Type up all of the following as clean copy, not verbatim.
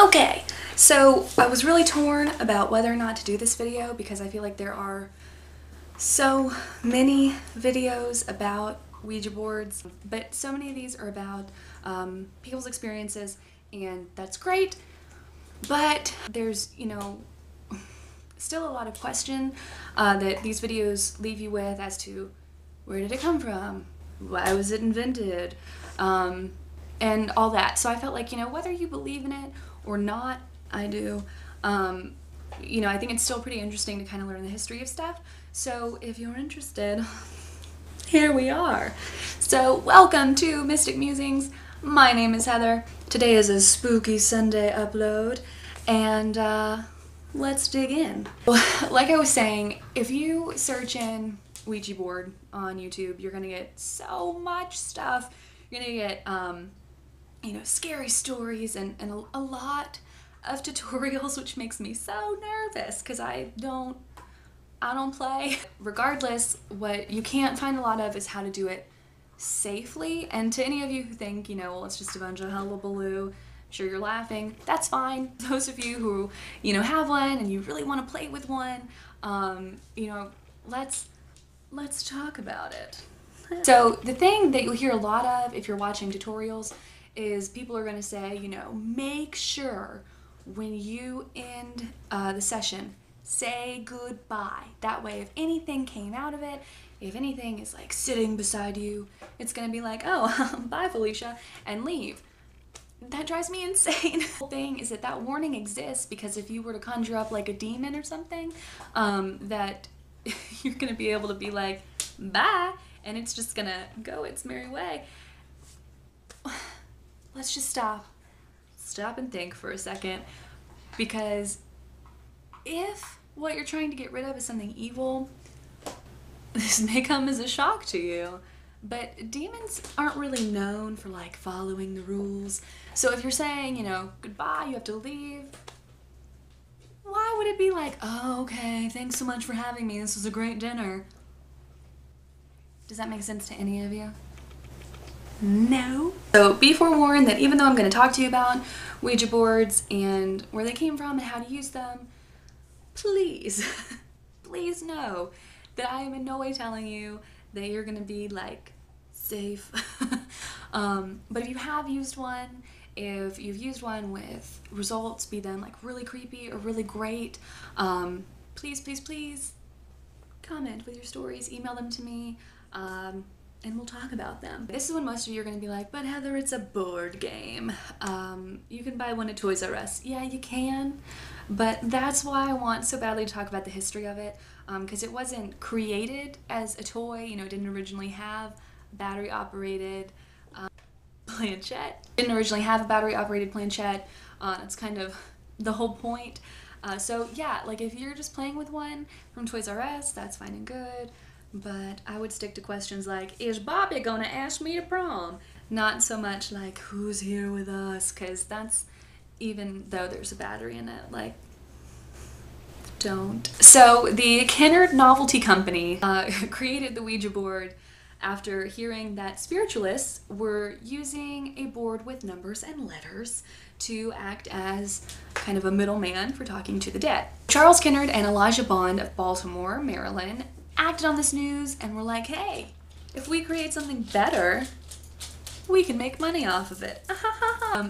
Okay, so I was really torn about whether or not to do this video because I feel like there are so many videos about Ouija boards, but so many of these are about people's experiences, and that's great, but there's, still a lot of question that these videos leave you with as to where did it come from, why was it invented, and all that. So I felt like, whether you believe in it or not, I do, I think it's still pretty interesting to kind of learn the history of stuff. So if you're interested, here we are. So welcome to Mystic Musings. My name is Heather. Today is a spooky Sunday upload, and let's dig in. Like I was saying, if you search in Ouija board on YouTube, you're gonna get so much stuff. You're gonna get scary stories and a lot of tutorials, which makes me so nervous because I don't play. Regardless, what you can't find a lot of is how to do it safely. And to any of you who think, well, it's just a bunch of hullabaloo, I'm sure you're laughing. That's fine. Those of you who, have one and you really want to play with one, let's talk about it. So the thing that you'll hear a lot of if you're watching tutorials is people are going to say, make sure when you end the session, say goodbye. That way, if anything came out of it, if anything is like sitting beside you, it's going to be like, oh, bye, Felicia, and leave. That drives me insane. The whole thing is that warning exists because if you were to conjure up like a demon or something, that you're going to be able to be like, bye, and it's just going to go its merry way. Let's just stop and think for a second, because if what you're trying to get rid of is something evil, this may come as a shock to you, but demons aren't really known for like following the rules. So if you're saying, goodbye, you have to leave, why would it be like, oh, okay, thanks so much for having me, this was a great dinner? Does that make sense to any of you? No. So be forewarned that even though I'm going to talk to you about Ouija boards and where they came from and how to use them, please, please know that I am in no way telling you that you're going to be like safe. But if you have used one, if you've used one with results, be them like really creepy or really great, please, please, please comment with your stories, email them to me, and we'll talk about them. This is when most of you are going to be like, but Heather, it's a board game. You can buy one at Toys R Us. Yeah, you can, but that's why I want so badly to talk about the history of it, because it wasn't created as a toy. It didn't originally have battery-operated planchette. It didn't originally have a battery-operated planchette. That's kind of the whole point. So yeah, like if you're just playing with one from Toys R Us, that's fine and good. But I would stick to questions like, is Bobby gonna ask me to prom? Not so much like, who's here with us? Because that's, even though there's a battery in it, like, don't. So the Kennard Novelty Company created the Ouija board after hearing that spiritualists were using a board with numbers and letters to act as kind of a middleman for talking to the dead. Charles Kennard and Elijah Bond of Baltimore, Maryland, acted on this news and were like, hey, if we create something better, we can make money off of it.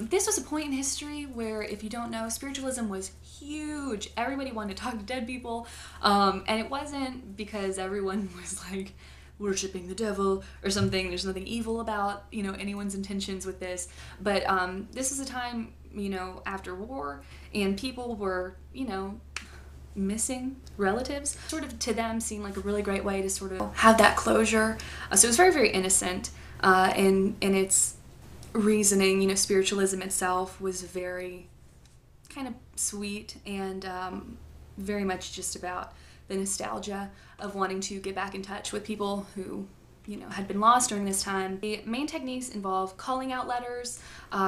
This was a point in history where, if you don't know, spiritualism was huge. Everybody wanted to talk to dead people, and it wasn't because everyone was like worshipping the devil or something. There's nothing evil about, anyone's intentions with this, but this is a time, after war, and people were, missing relatives. Sort of to them seemed like a really great way to sort of have that closure. So it was very, very innocent in its reasoning. Spiritualism itself was very kind of sweet and very much just about the nostalgia of wanting to get back in touch with people who had been lost during this time. The main techniques involve calling out letters,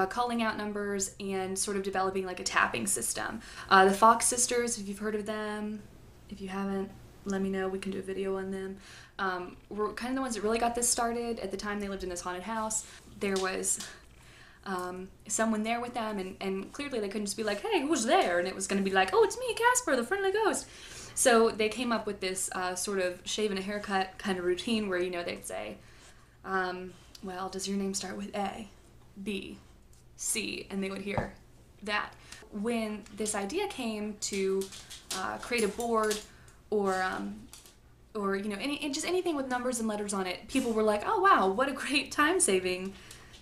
calling out numbers, and sort of developing like a tapping system. The Fox sisters, if you've heard of them, if you haven't, let me know, we can do a video on them. Were kind of the ones that really got this started. At the time they lived in this haunted house. There was someone there with them, and clearly they couldn't just be like, hey, who's there? And it was going to be like, oh, it's me, Casper, the friendly ghost. So they came up with this sort of shave and a haircut kind of routine where, you know, they'd say, well, does your name start with A, B, C? And they would hear that. When this idea came to create a board or you know, just anything with numbers and letters on it, people were like, oh wow, what a great time-saving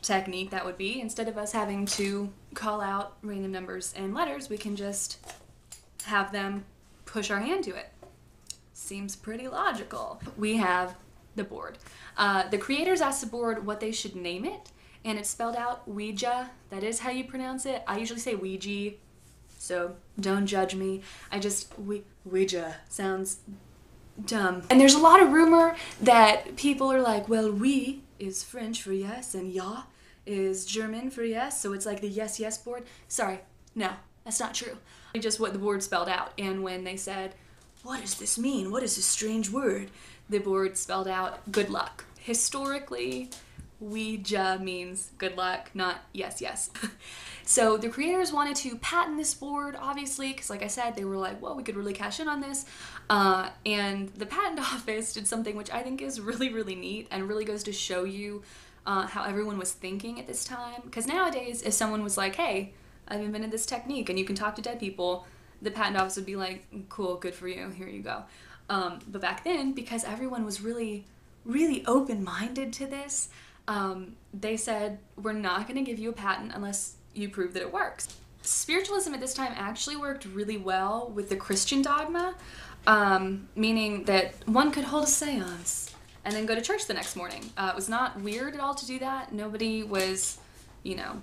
technique that would be. Instead of us having to call out random numbers and letters, we can just have them push our hand to it. Seems pretty logical. We have the board. The creators asked the board what they should name it, and it's spelled out Ouija. That is how you pronounce it. I usually say Ouija, so don't judge me. Ouija sounds dumb. And there's a lot of rumor that people are like, well, oui is French for yes, and ja is German for yes, so it's like the yes, yes board. Sorry, no, that's not true. It's just what the board spelled out. And when they said, what does this mean? What is this strange word? The board spelled out good luck. Historically, Ouija means good luck, not yes, yes. So the creators wanted to patent this board, obviously, because like I said, they were like, well, we could really cash in on this. And the patent office did something which I think is really, really neat and really goes to show you how everyone was thinking at this time. Because nowadays, if someone was like, hey, I've invented this technique and you can talk to dead people, the patent office would be like, cool, good for you, here you go. But back then, because everyone was really, really open-minded to this, they said, we're not going to give you a patent unless you prove that it works. Spiritualism at this time actually worked really well with the Christian dogma, meaning that one could hold a seance and then go to church the next morning. It was not weird at all to do that. Nobody was, you know,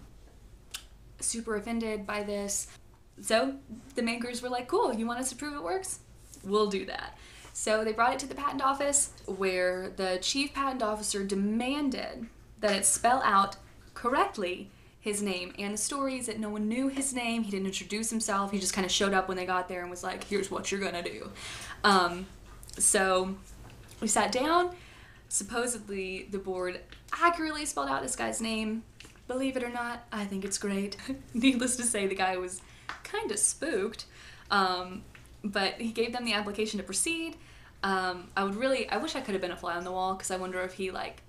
super offended by this. So the makers were like, cool, you want us to prove it works? We'll do that. So they brought it to the patent office, where the chief patent officer demanded that it spell out correctly his name. And the story is that no one knew his name. He didn't introduce himself. He just kind of showed up when they got there and was like, here's what you're gonna do. So we sat down. Supposedly the board accurately spelled out this guy's name. Believe it or not, I think it's great. Needless to say, the guy was kind of spooked. But he gave them the application to proceed. I wish I could have been a fly on the wall, because I wonder if he like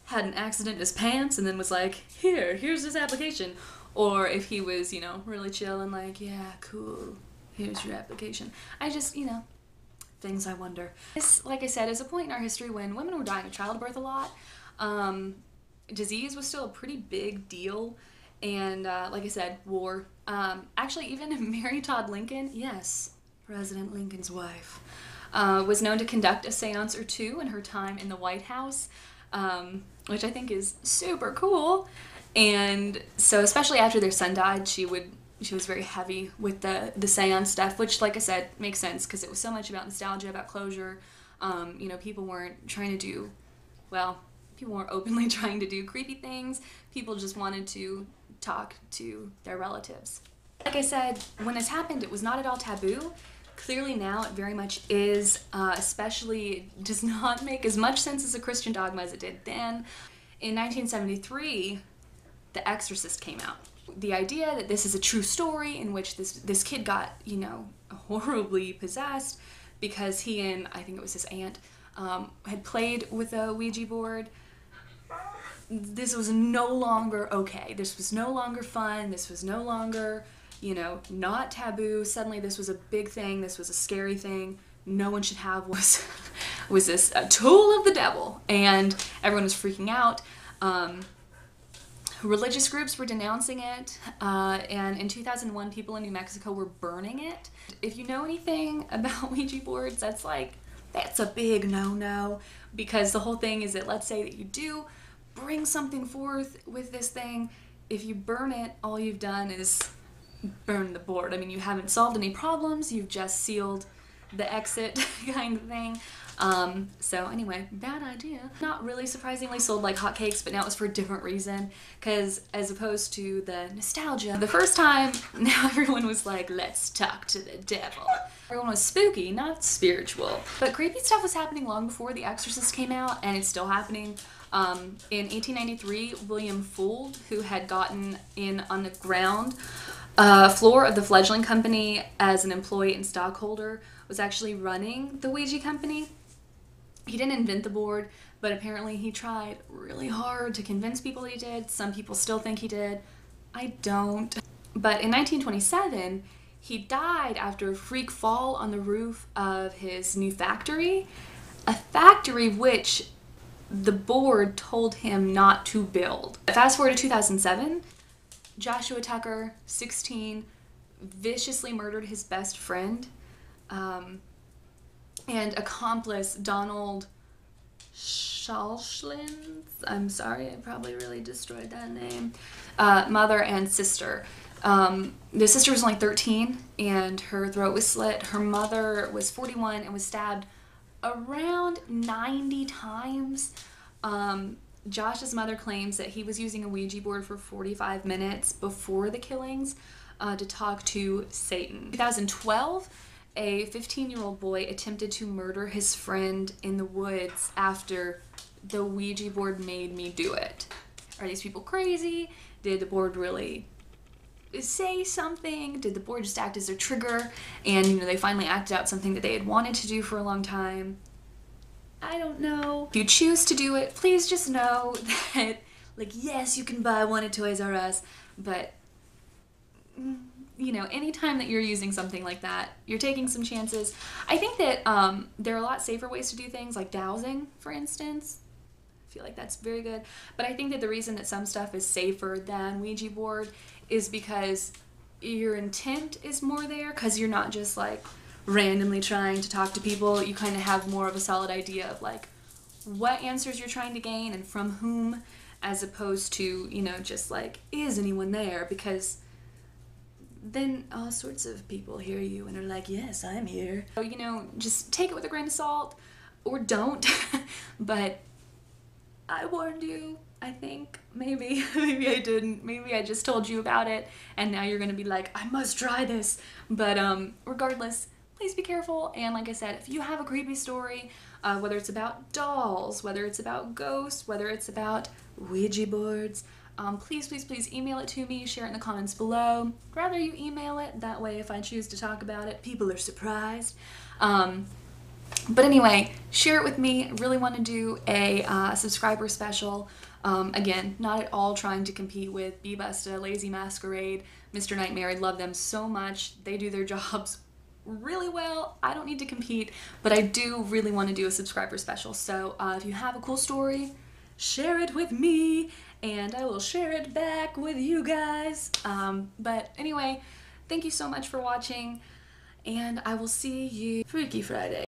had an accident in his pants and then was like, here's this application. Or if he was, you know, really chill and like, yeah, cool, here's your application. I just, you know, things I wonder. This, like I said, is a point in our history when women were dying of childbirth a lot. Disease was still a pretty big deal. And like I said, war. Actually, even Mary Todd Lincoln, yes, President Lincoln's wife, was known to conduct a seance or two in her time in the White House, which I think is super cool. And so especially after their son died, she was very heavy with the seance stuff, which, like I said, makes sense because it was so much about nostalgia, about closure. You know, people weren't openly trying to do creepy things. People just wanted to talk to their relatives. Like I said, when this happened, it was not at all taboo. Clearly now it very much is, especially does not make as much sense as a Christian dogma as it did then. In 1973, The Exorcist came out. The idea that this is a true story in which this kid got, you know, horribly possessed because he and, I think it was his aunt, had played with a Ouija board. This was no longer okay. This was no longer fun. This was no longer, you know, not taboo. Suddenly this was a big thing. This was a scary thing. No one should have was this a tool of the devil. And everyone was freaking out. Religious groups were denouncing it. And in 2001, people in New Mexico were burning it. If you know anything about Ouija boards, that's a big no-no. Because the whole thing is that, let's say that you do bring something forth with this thing, if you burn it, all you've done is burn the board. I mean, you haven't solved any problems, you've just sealed the exit kind of thing. So anyway, bad idea. Not really surprisingly sold like hotcakes, but now it was for a different reason, because as opposed to the nostalgia, the first time, now everyone was like, let's talk to the devil. Everyone was spooky, not spiritual. But creepy stuff was happening long before The Exorcist came out, and it's still happening. In 1893, William Fuld, who had gotten in on the ground floor of the fledgling company as an employee and stockholder, was actually running the Ouija company. He didn't invent the board, but apparently he tried really hard to convince people he did. Some people still think he did. I don't. But in 1927, he died after a freak fall on the roof of his new factory, a factory which the board told him not to build. Fast forward to 2007, Joshua Tucker, 16, viciously murdered his best friend, and accomplice Donald Schalchlins, I'm sorry, I probably really destroyed that name, mother and sister. The sister was only 13 and her throat was slit. Her mother was 41 and was stabbed around 90 times. Josh's mother claims that he was using a Ouija board for 45 minutes before the killings to talk to Satan. In 2012, a 15-year-old boy attempted to murder his friend in the woods after the Ouija board made me do it. Are these people crazy? Did the board really say something? Did the board just act as a trigger and they finally acted out something that they had wanted to do for a long time? I don't know. If you choose to do it, please just know that, yes, you can buy one at Toys R Us, but anytime that you're using something like that, you're taking some chances. I think that there are a lot safer ways to do things, like dowsing, for instance. I feel like that's very good. But I think that the reason that some stuff is safer than Ouija board is because your intent is more there, because you're not just randomly trying to talk to people. You kind of have more of a solid idea of what answers you're trying to gain and from whom, as opposed to, just is anyone there? Because then all sorts of people hear you and are like, yes, I'm here. So, just take it with a grain of salt, or don't. But I warned you, I think. Maybe I didn't. Maybe I just told you about it and now you're gonna be like, I must try this. But regardless, please be careful. And like I said, if you have a creepy story, whether it's about dolls, whether it's about ghosts, whether it's about Ouija boards, please email it to me, share it in the comments below. Rather you email it, that way if I choose to talk about it, people are surprised. But anyway, share it with me. I really want to do a subscriber special. Again, not at all trying to compete with Bebusta, Lazy Masquerade, Mr. Nightmare. I love them so much. They do their jobs really well. I don't need to compete, but I do really want to do a subscriber special. So if you have a cool story, share it with me and I will share it back with you guys. But anyway, thank you so much for watching and I will see you Freaky Friday.